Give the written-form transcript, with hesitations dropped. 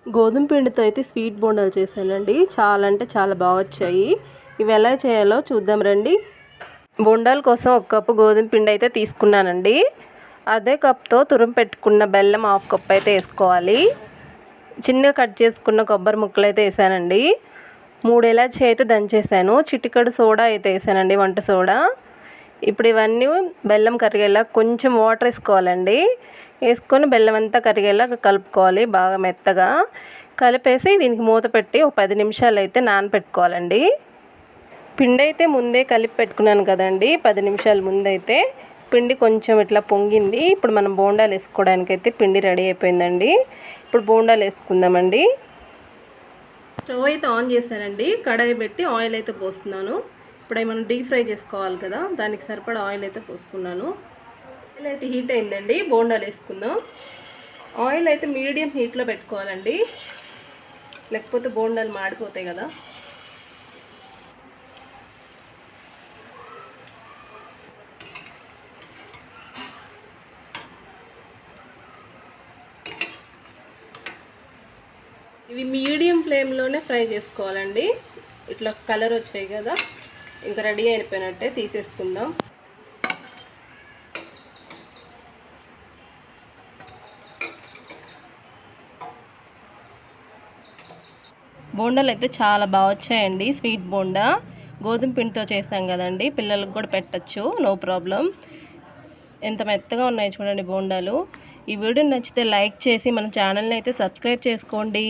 గోధుమ పిండితో అయితే స్వీట్ బోండాలు చేశానండి. చాలా అంటే చాలా బాగా వచ్చాయి. ఇవి ఎలా చేయాలో చూద్దాం రండి. బోండాల కోసం 1 కప్పు గోధుమ పిండి అయితే తీసుకున్నానండి. అదే కప్తో తురుము పెట్టుకున్న బెల్లం 1/2 కప్ అయితే వేసుకోవాలి. చిన్నగా కట్ చేసుకున్న కొబ్బరి ముక్కలు అయితే వేసానండి. 3 ఇలాచీ అయితే దంచేసాను. చిటికెడు సోడా అయితే వేసానండి, వంట సోడా. ఇప్పుడు ఇవన్నీ బెల్లం కరిగేలా కొంచెం వాటర్ వేసుకోవాలండి. వేసుకొని బెల్లం అంతా కరిగేలా కలుపుకోవాలి బాగా మెత్తగా. కలిపేసి దీనికి మూత పెట్టి ఒక 10 నిమిషాలు అయితే నానబెట్టుకోవాలండి. పిండి అయితే ముందే కలిపి పెట్టుకున్నాను కదండి, 10 నిమిషాల ముందైతే. పిండి కొంచెం ఇట్లా పొంగింది. ఇప్పుడు మనం బోండాలు వేసుకోవడానికి అయితే పిండి రెడీ అయిపోయిందండి. ఇప్పుడు బోండాలు వేసుకుందామండి. స్టవ్ అయితే ఆన్ చేశానండి. కడాయి పెట్టి ఆయిల్ అయితే పోస్తున్నాను. ఇప్పుడు మనం డీప్ ఫ్రై చేసుకోవాలి కదా, దానికి సరిపడా ఆయిల్ అయితే పోసుకున్నాను. ఆయిల్ అయితే హీట్ అయిందండి. బోండాలు వేసుకుందాం. ఆయిల్ అయితే మీడియం హీట్లో పెట్టుకోవాలండి, లేకపోతే బోండాలు మాడిపోతాయి కదా. ఇవి మీడియం ఫ్లేమ్లోనే ఫ్రై చేసుకోవాలండి. ఇట్లా కలర్ వచ్చాయి కదా, ఇంకా రెడీ అయిపోయినట్టే. తీసేసుకుందాం. బోండాలు అయితే చాలా బాగా వచ్చాయండి. స్వీట్ బోండా గోధుమ పిండితో చేసాం కదండి, పిల్లలకు కూడా పెట్టచ్చు, నో ప్రాబ్లం. ఎంత మెత్తగా ఉన్నాయి చూడండి బోండాలు. ఈ వీడియో నచ్చితే లైక్ చేసి మన ఛానల్ని అయితే సబ్స్క్రైబ్ చేసుకోండి.